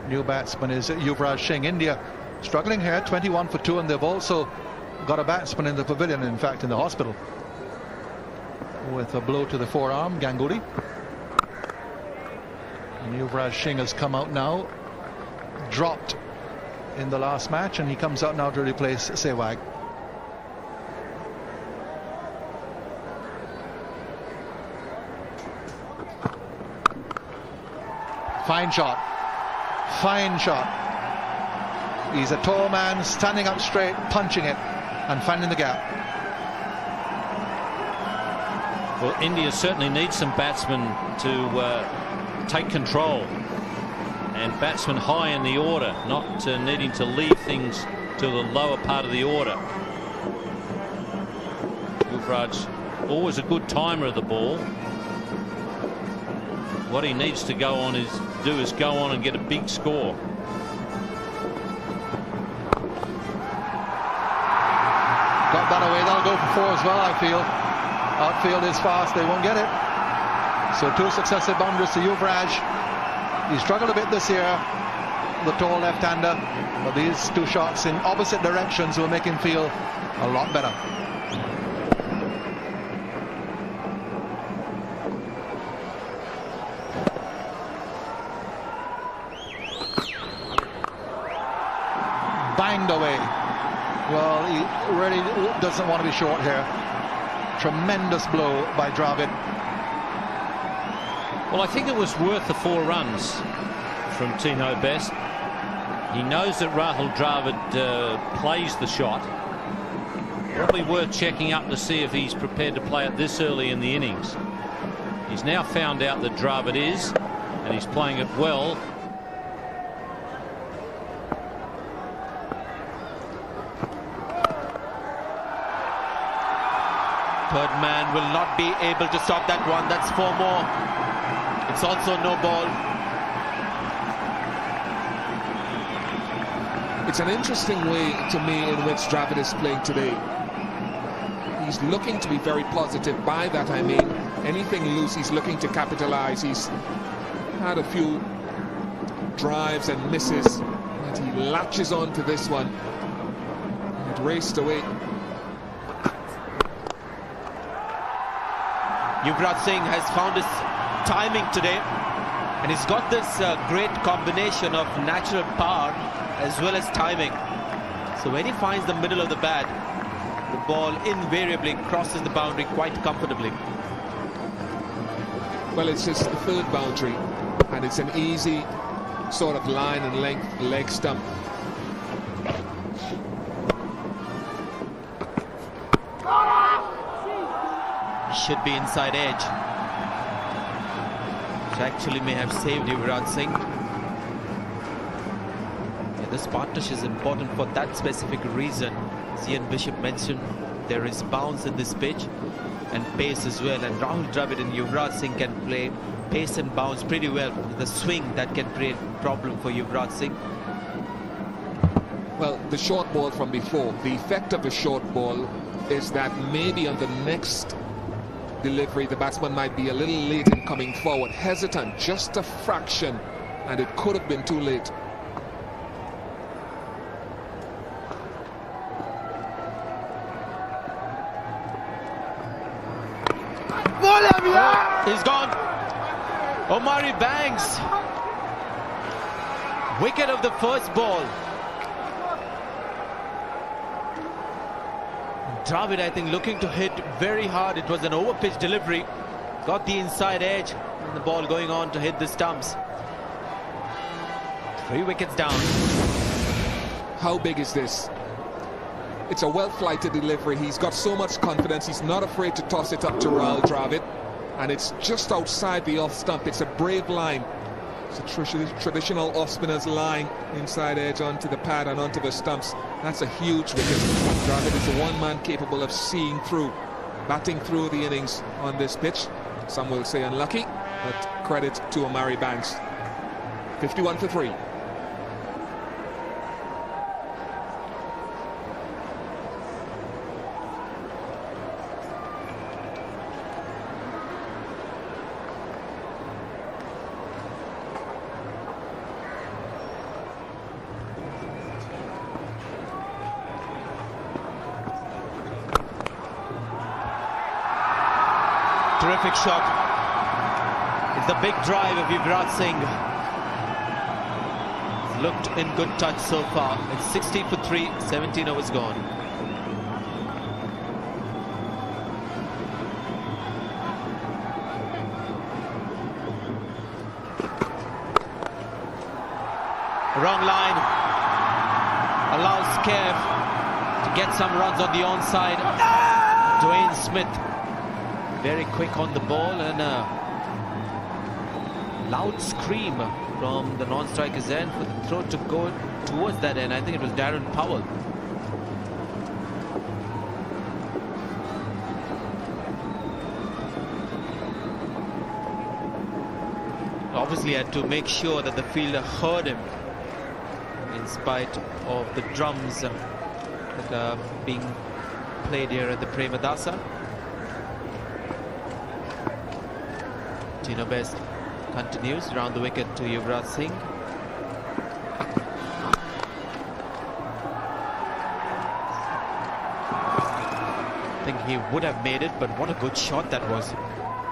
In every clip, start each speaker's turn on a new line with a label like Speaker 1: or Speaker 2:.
Speaker 1: new batsman is Yuvraj Singh. India struggling here, 21 for 2, and they've also got a batsman in the pavilion, in fact in the hospital, with a blow to the forearm, Ganguly. And Yuvraj Singh has come out now, dropped in the last match, and he comes out now to replace Sehwag. Fine shot. Fine shot. He's a tall man, standing up straight, punching it and finding the gap.
Speaker 2: Well, India certainly needs some batsmen to take control, and batsmen high in the order, not needing to leave things to the lower part of the order. Yuvraj, always a good timer of the ball. What he needs to go on is go on and get a big score.
Speaker 1: Got that away. That'll go for 4 as well, I feel. Outfield is fast. They won't get it. So 2 successive boundaries to Yuvraj. He struggled a bit this year, the tall left-hander, but these 2 shots in opposite directions will make him feel a lot better. Banged away. Well, he really doesn't want to be short here. Tremendous blow by Dravid.
Speaker 2: Well, I think it was worth the 4 runs from Tino Best. He knows that Rahul Dravid plays the shot. Probably worth checking up to see if he's prepared to play it this early in the innings. He's now found out that Dravid is, and he's playing it well.
Speaker 3: Third man will not be able to stop that one. That's 4 more. It's also no ball.
Speaker 4: It's an interesting way to me in which Dravid is playing today. He's looking to be very positive. By that I mean anything loose he's looking to capitalize. He's had a few drives and misses, but he latches on to this one. It raced away.
Speaker 3: Yuvraj Singh has found his timing today, and he's got this great combination of natural power as well as timing. So when he finds the middle of the bat, the ball invariably crosses the boundary quite comfortably.
Speaker 4: Well, it's just the 3rd boundary, and it's an easy sort of line and length leg stump.
Speaker 3: Should be inside edge, which actually may have saved Yuvraj Singh. Yeah, this partnership is important for that specific reason. As Ian Bishop mentioned, there is bounce in this pitch and pace as well, and Rahul Dravid and Yuvraj Singh can play pace and bounce pretty well. The swing that can create problem for Yuvraj Singh.
Speaker 4: Well, the short ball from before, the effect of the short ball is that maybe on the next delivery the batsman might be a little late in coming forward, hesitant just a fraction, and it could have been too late.
Speaker 3: He's gone. Omari Banks, wicket of the first ball. Dravid, I think, looking to hit very hard. It was an overpitch delivery, got the inside edge, and the ball going on to hit the stumps. 3 wickets down.
Speaker 4: How big is this? It's a well-flighted delivery. He's got so much confidence. He's not afraid to toss it up to Rahul Dravid, and it's just outside the off stump. It's a brave line. It's a traditional off-spinner's line, inside edge onto the pad and onto the stumps. That's a huge wicket. Dravid is the one man capable of seeing through, batting through the innings on this pitch. Some will say unlucky, but credit to Omari Banks. 51 for 3.
Speaker 3: terrific shot. It's the big drive of Yuvraj Singh. He's looked in good touch so far. It's 16 for 3, 17 overs gone. Wrong line. Allows Kev to get some runs on the onside. Dwayne Smith very quick on the ball, and a loud scream from the non-striker's end for the throw to go towards that end. I think it was Darren Powell. Obviously had to make sure that the fielder heard him in spite of the drums that are being played here at the Premadasa. Tino Best continues around the wicket to Yuvraj Singh. I think he would have made it, but what a good shot that was.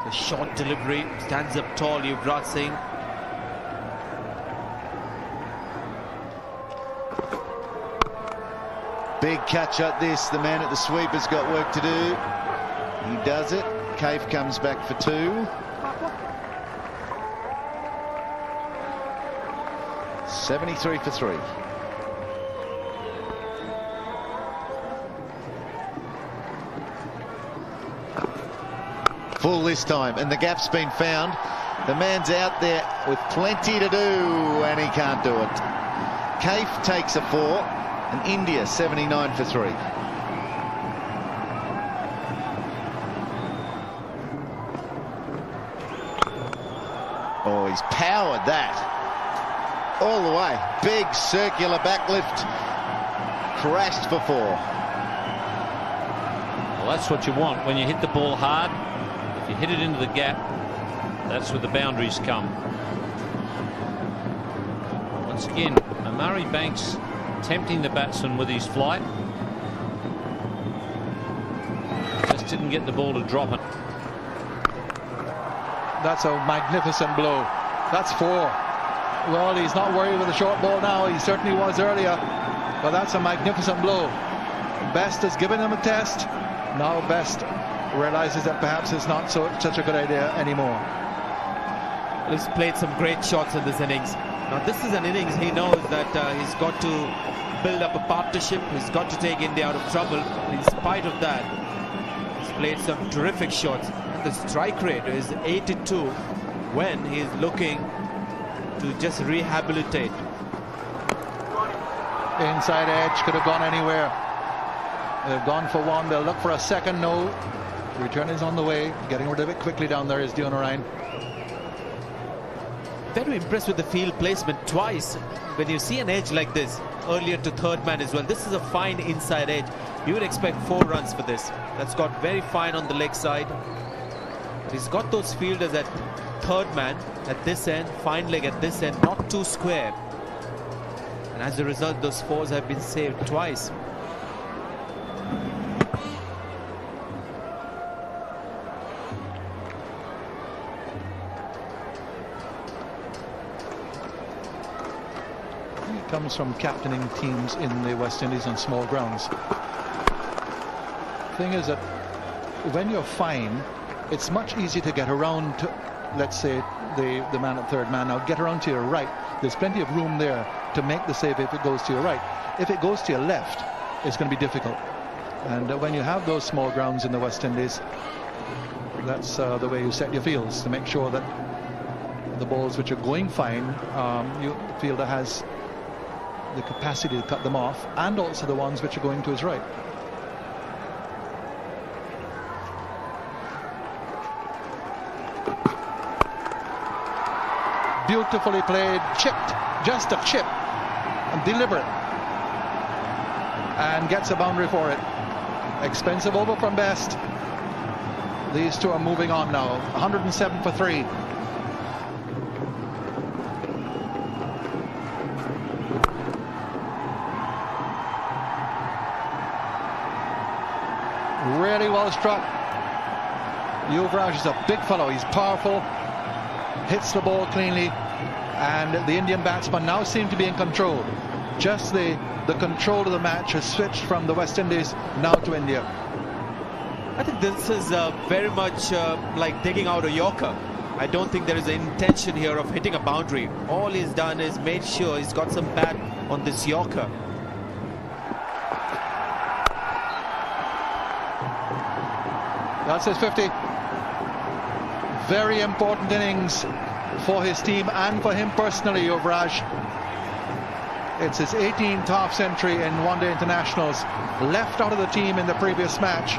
Speaker 3: The short delivery, stands up tall, Yuvraj Singh.
Speaker 5: Big catch at this. The man at the sweep has got work to do. He does it. Cave comes back for 2. 73 for 3. Full this time, and the gap's been found. The man's out there with plenty to do, and he can't do it. Cave takes a 4, and India 79 for 3. Oh, he's powered that all the way. Big circular backlift, crashed for 4.
Speaker 2: Well, that's what you want when you hit the ball hard. If you hit it into the gap, that's where the boundaries come. Once again, Murray Banks tempting the batsman with his flight. Just didn't get the ball to drop it.
Speaker 1: That's a magnificent blow. That's 4. Well, he's not worried with the short ball now. He certainly was earlier, but that's a magnificent blow. Best has given him a test. Now Best realizes that perhaps it's not such a good idea anymore.
Speaker 3: He's played some great shots in this innings. Now this is an innings he knows that he's got to build up a partnership. He's got to take India out of trouble. In spite of that, he's played some terrific shots. And the strike rate is 82 when he's looking to just rehabilitate.
Speaker 1: Inside edge, could have gone anywhere. They've gone for 1. They'll look for a second. No. Return is on the way. Getting rid of it quickly down there is Dion Orion.
Speaker 3: Very impressed with the field placement twice. When you see an edge like this, earlier to third man as well, this is a fine inside edge. You would expect 4 runs for this. That's got very fine on the leg side. But he's got those fielders at third man at this end, fine leg at this end, not too square. And as a result, those 4s have been saved twice.
Speaker 1: Comes from captaining teams in the West Indies on small grounds. Thing is that when you're fine, it's much easier to get around to, let's say, the man at third man. Now get around to your right. There's plenty of room there to make the save if it goes to your right. If it goes to your left, it's going to be difficult. And when you have those small grounds in the West Indies, that's the way you set your fields, to make sure that the balls which are going fine, the fielder has the capacity to cut them off, and also the ones which are going to his right. Beautifully played, chipped, just a chip, and deliberate, and gets a boundary for it. Expensive over from Best. These two are moving on now. 107 for 3. Really well struck. Yuvraj is a big fellow. He's powerful, hits the ball cleanly, and the Indian batsmen now seem to be in control. Just the control of the match has switched from the West Indies now to India.
Speaker 3: I think this is very much like digging out a Yorker. I don't think there is an intention here of hitting a boundary. All he's done is made sure he's got some bat on this Yorker.
Speaker 1: That's his 50. Very important innings for his team and for him personally, Yuvraj. It's his 18th half century in one-day internationals. Left out of the team in the previous match.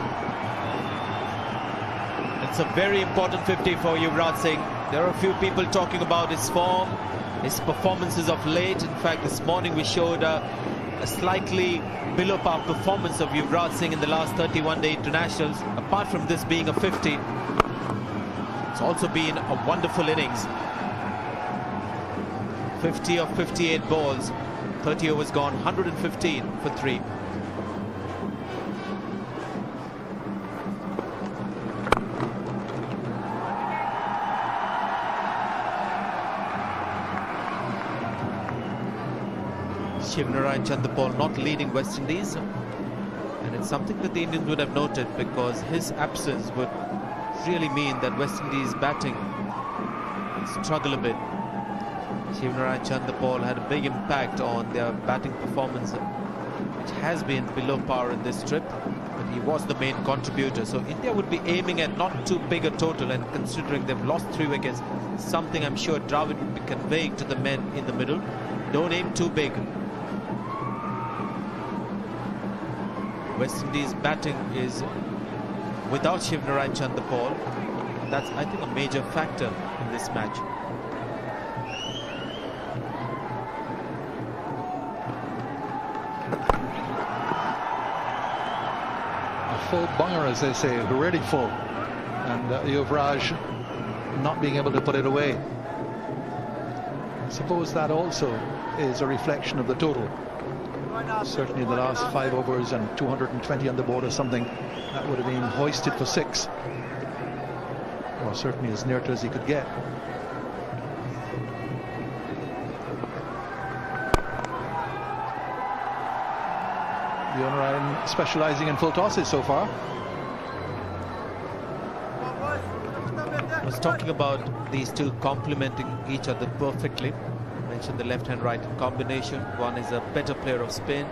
Speaker 3: It's a very important 50 for Yuvraj Singh. There are a few people talking about his form, his performances of late. In fact, this morning we showed a slightly below par performance of Yuvraj Singh in the last 31-day internationals. Apart from this being a 50, it's also been a wonderful innings. 50 of 58 balls, 30 overs gone, 115 for 3. Yuvraj Singh not leading West Indies, and it's something that the Indians would have noted, because his absence would really mean that West Indies batting struggle a bit. Yuvraj Singh had a big impact on their batting performance, which has been below par in this trip, but he was the main contributor. So India would be aiming at not too big a total, and considering they've lost 3 wickets, something I'm sure Dravid would be conveying to the men in the middle. Don't aim too big. West Indies batting is without Yuvraj Singh. That's, I think, a major factor in this match.
Speaker 1: A full bunger, as they say, really full. And Yuvraj not being able to put it away. I suppose that also is a reflection of the total. Certainly the last 5 overs and 220 on the board or something, that would have been hoisted for 6, or certainly as near to as he could get. Yuvraj specializing in full tosses so far.
Speaker 3: I was talking about these two complementing each other perfectly. The left hand right combination. One is a better player of spin,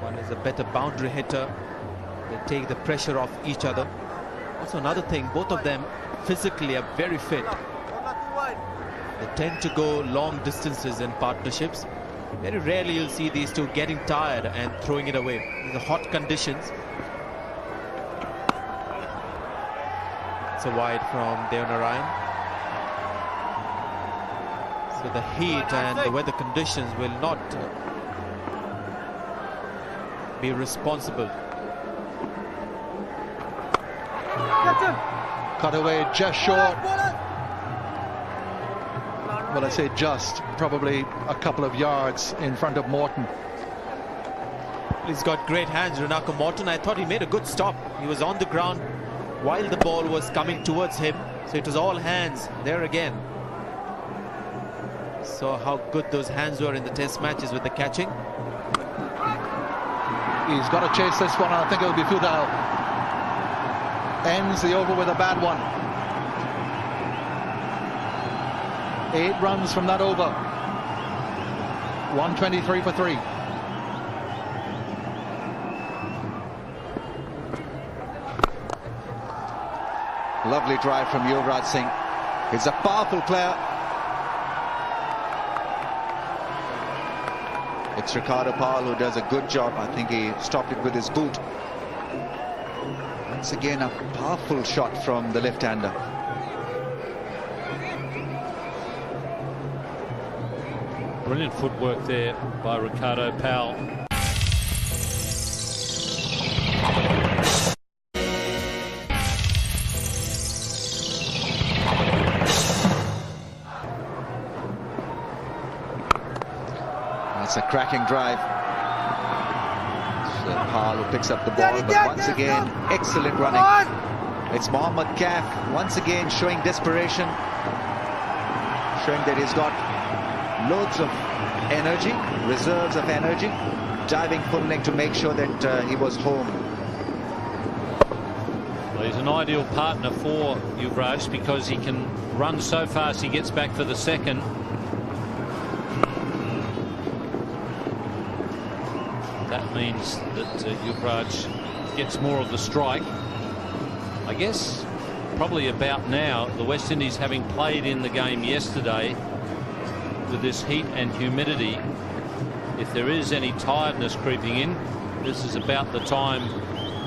Speaker 3: one is a better boundary hitter. They take the pressure off each other. Also, another thing, both of them physically are very fit. They tend to go long distances in partnerships. Very rarely you'll see these two getting tired and throwing it away in the hot conditions. It's a wide from Devanarayan. So the heat and the weather conditions will not be responsible.
Speaker 1: Cut away just short. Well, I say just, probably a couple of yards in front of Morton.
Speaker 3: He's got great hands, Ranaka Morton. I thought he made a good stop. He was on the ground while the ball was coming towards him. So it was all hands there again. So how good those hands were in the test matches with the catching.
Speaker 1: He's got to chase this one, and I think it will be futile. Ends the over with a bad one. 8 runs from that over. 123 for 3.
Speaker 5: Lovely drive from Yuvraj Singh. He's a powerful player. It's Ricardo Powell who does a good job. I think he stopped it with his boot. Once again, a powerful shot from the left-hander.
Speaker 2: Brilliant footwork there by Ricardo Powell.
Speaker 5: That's a cracking drive. So Powell who picks up the ball, but once again, excellent running. It's Mohammad Kaif once again showing desperation, showing that he's got loads of energy, reserves of energy, diving full length to make sure that he was home.
Speaker 2: Well, he's an ideal partner for Yuvraj because he can run so fast he gets back for the second. That means that Yuvraj gets more of the strike. I guess probably about now, the West Indies having played in the game yesterday with this heat and humidity, if there is any tiredness creeping in, this is about the time,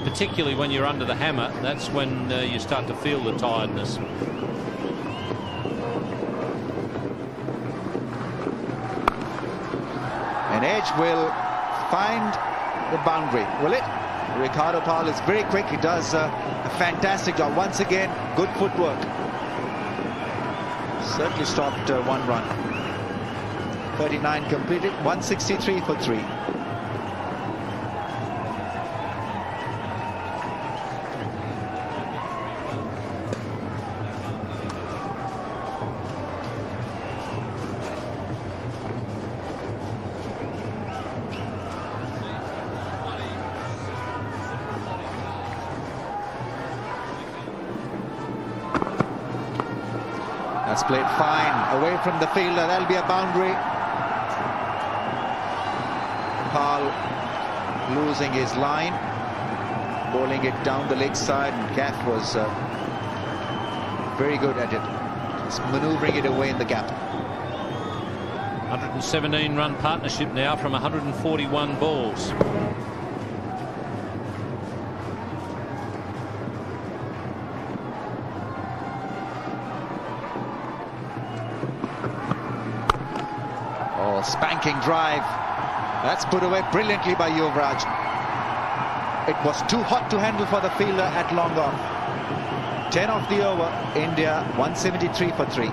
Speaker 2: particularly when you're under the hammer, that's when you start to feel the tiredness.
Speaker 5: And Edge will find the boundary, will it? Ricardo Powell is very quick. He does a fantastic job. Once again, good footwork. Certainly stopped one run. 39 completed, 163 for 3. That's played fine away from the fielder. That'll be a boundary. Powell losing his line, bowling it down the leg side, and Kaif was very good at it, just maneuvering it away in the gap.
Speaker 2: 117 run partnership now from 141 balls.
Speaker 5: Oh, spanking drive. That's put away brilliantly by Yuvraj. It was too hot to handle for the fielder at long off. 10 off the over. India 173 for 3.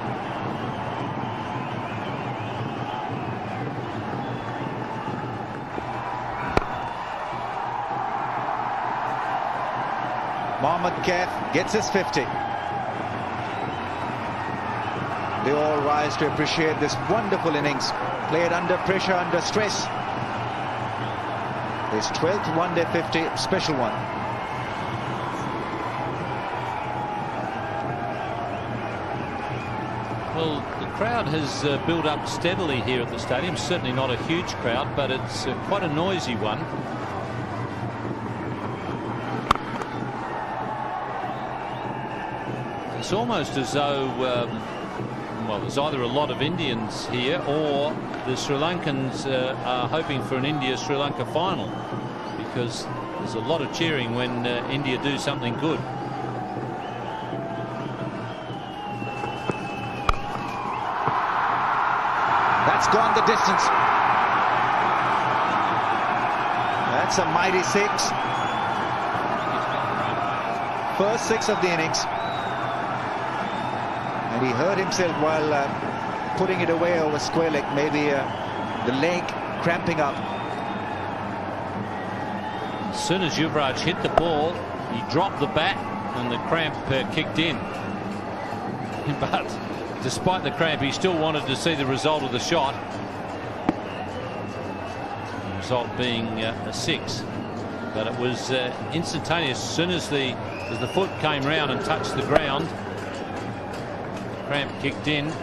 Speaker 5: Mohammad Kaif gets his 50. They all rise to appreciate this wonderful innings, played under pressure, under stress. His 12th one-day 50, special one.
Speaker 2: Well, the crowd has built up steadily here at the stadium. Certainly not a huge crowd, but it's quite a noisy one. It's almost as though well, there's either a lot of Indians here or the Sri Lankans are hoping for an India-Sri Lanka final, because there's a lot of cheering when India do something good.
Speaker 5: That's gone the distance. That's a mighty 6. First 6 of the innings. And he hurt himself while putting it away over square leg. Maybe the leg cramping up.
Speaker 2: As soon as Yuvraj hit the ball, he dropped the bat and the cramp kicked in. But despite the cramp, he still wanted to see the result of the shot. The result being a 6. But it was instantaneous. As soon as the foot came round and touched the ground, cramp kicked in. It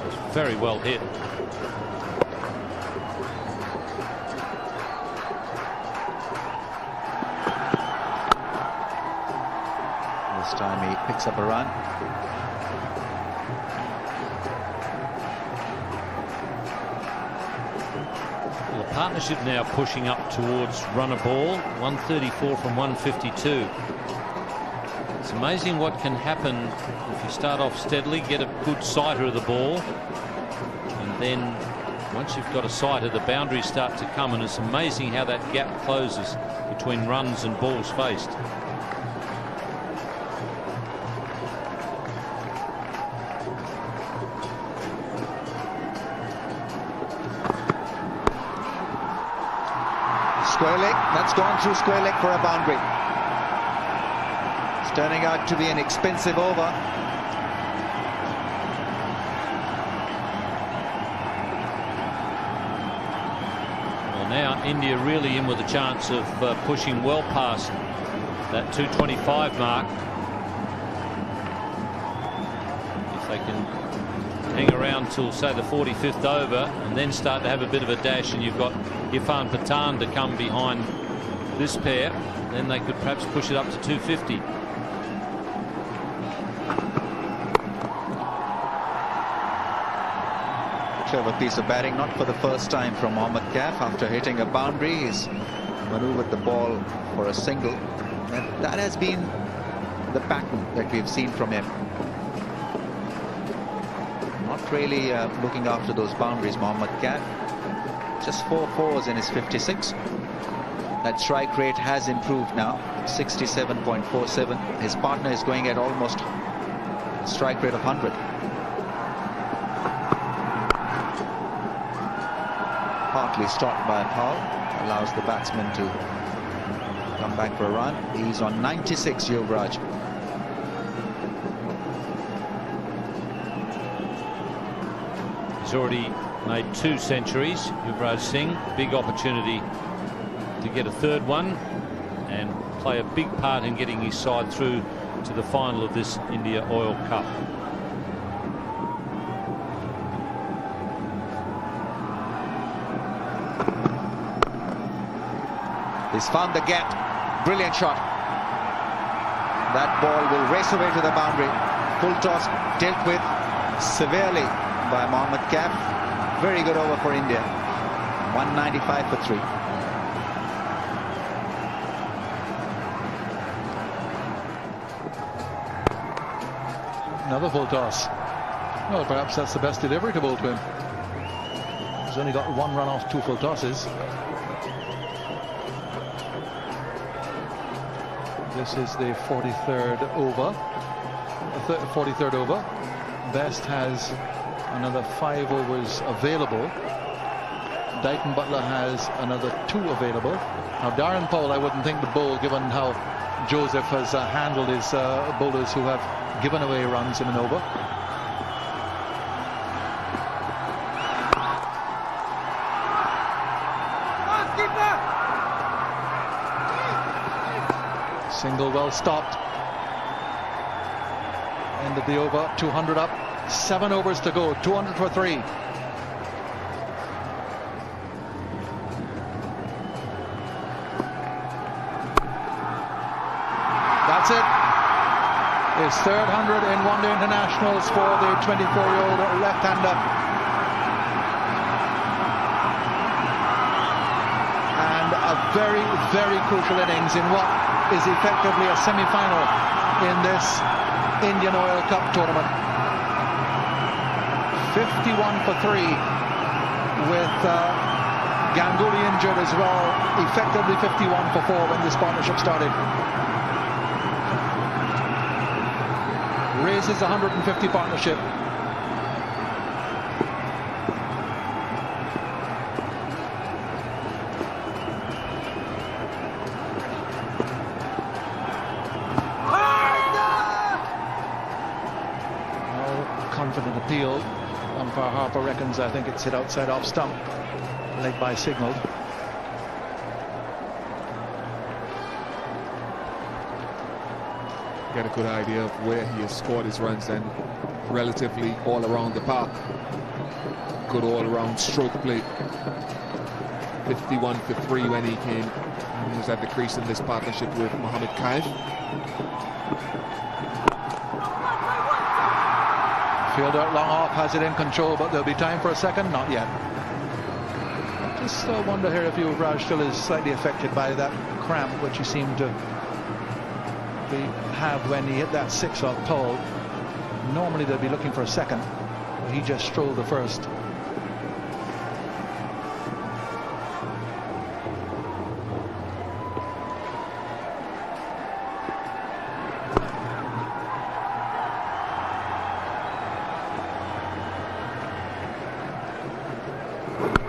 Speaker 2: was very well hit.
Speaker 5: This time he picks up a run.
Speaker 2: Well, the partnership now pushing up towards run a ball. 134 from 152. It's amazing what can happen if you start off steadily, get a good sighter of the ball, and then once you've got a sighter, the boundaries start to come, and it's amazing how that gap closes between runs and balls faced.
Speaker 5: Square leg, that's gone through square leg for a boundary. Turning out to be an expensive over.
Speaker 2: Well, now India really in with a chance of pushing well past that 225 mark. If they can hang around till, say, the 45th over and then start to have a bit of a dash, and you've got Irfan Pathan to come behind this pair, then they could perhaps push it up to 250.
Speaker 5: Clever piece of batting, not for the first time from Mohammad Kaif. After hitting a boundary, he's maneuvered the ball for a single, and that has been the pattern that we've seen from him. Not really looking after those boundaries, Mohammad Kaif. Just 4 fours in his 56. That strike rate has improved now, 67.47. His partner is going at almost a strike rate of 100. Partly stopped by Paul, allows the batsman to come back for a run. He's on 96, Yuvraj.
Speaker 2: He's already made 2 centuries, Yuvraj Singh. Big opportunity to get a third one and play a big part in getting his side through to the final of this India Oil Cup.
Speaker 5: He's found the gap. Brilliant shot. That ball will race away to the boundary. Full toss dealt with severely by Mohammad Kaif. Very good over for India. 195 for 3.
Speaker 1: Another full toss. Well, perhaps that's the best delivery to bowl to him. He's only got 1 run off 2 full tosses. This is the 43rd over. 43rd over. Best has another 5 overs available. Dighton Butler has another 2 available. Now Darren Powell, I wouldn't think to bowl, given how Joseph has handled his bowlers who have given away runs in an over. Single well stopped. End of the over, 200 up, 7 overs to go, 200 for 3. That's it. His 3rd 100 in one-day internationals for the 24-year-old left-hander. And a very, very crucial innings in what is effectively a semi-final in this Indian Oil Cup tournament. 51 for 3 with Ganguly injured as well. Effectively 51 for 4 when this partnership started. Raises 150 partnership. Confident appeal. Umpire Harper reckons, I think it's hit outside off stump. Leg by signalled.
Speaker 4: Get a good idea of where he has scored his runs, and relatively all around the park. Good all-around stroke play. 51 for 3 when he came. He was at the crease in this partnership with Mohammad Kaif.
Speaker 1: Fielder long off, has it in control, but there'll be time for a second. Not yet. I just wonder here if Yuvraj still is slightly affected by that cramp, which he seemed to have when he hit that 6 off Powell. Normally they'll be looking for a second, but he just strolled the first.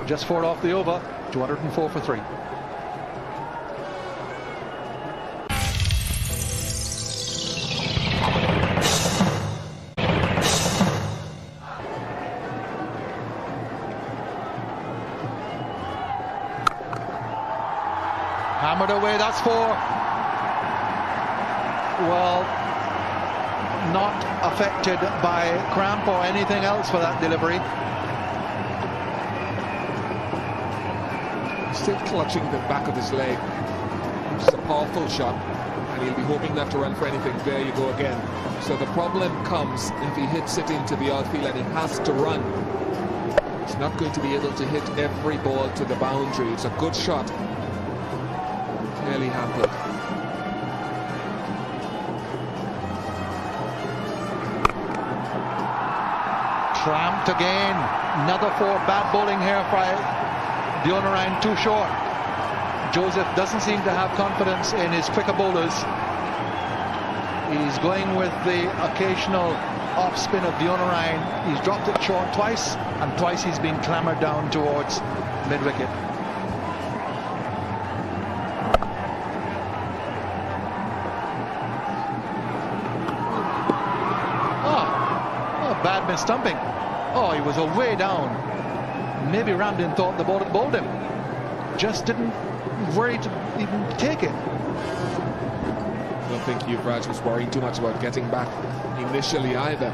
Speaker 1: Just 4 off the over, 204 for 3. Hammered away, that's 4. Well, not affected by cramp or anything else for that delivery.
Speaker 4: Still clutching the back of his leg. It's a powerful shot, and he'll be hoping not to run for anything. There you go again. So the problem comes if he hits it into the outfield and he has to run. He's not going to be able to hit every ball to the boundary. It's a good shot. Clearly hampered.
Speaker 1: Tramped again. Another 4. Bad bowling here by Deonarine, too short. Joseph doesn't seem to have confidence in his quicker bowlers. He's going with the occasional off spin of Deonarine. He's dropped it short twice, and twice he's been clambered down towards mid-wicket. Oh, bad miss-stumping. Oh, he was way down. Maybe Ramdin thought the ball had bowled him. Just didn't worry to even take it.
Speaker 4: I don't think Yuvraj was worrying too much about getting back initially either.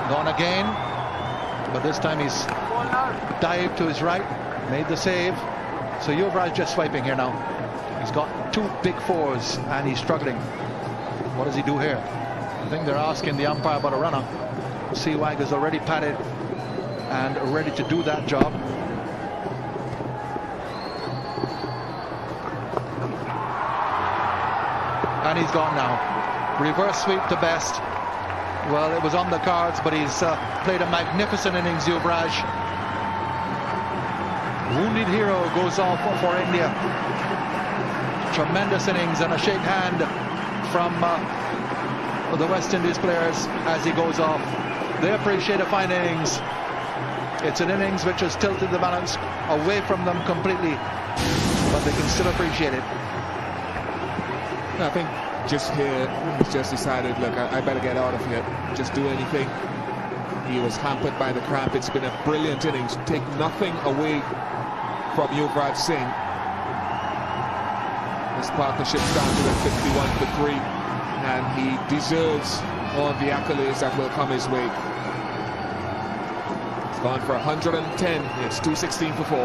Speaker 1: Gone again, but this time he's dived to his right, made the save. So Yuvraj just swiping here now. He's got 2 big 4s and he's struggling. What does he do here? I think they're asking the umpire about a runner. Seawag is already padded and ready to do that job. And he's gone now. Reverse sweep to Best. Well, it was on the cards, but he's played a magnificent innings, Yuvraj. Wounded hero goes off for India. Tremendous innings and a shake hand from the West Indies players as he goes off. They appreciate a fine innings. It's an innings which has tilted the balance away from them completely, but they can still appreciate it.
Speaker 4: I think just here, he's just decided, look, I better get out of here. Just do anything. He was hampered by the cramp. It's been a brilliant innings. Take nothing away from Yuvraj Singh. This partnership started at 51 for 3, and he deserves all the accolades that will come his way. He's gone for 110. It's 216 for 4.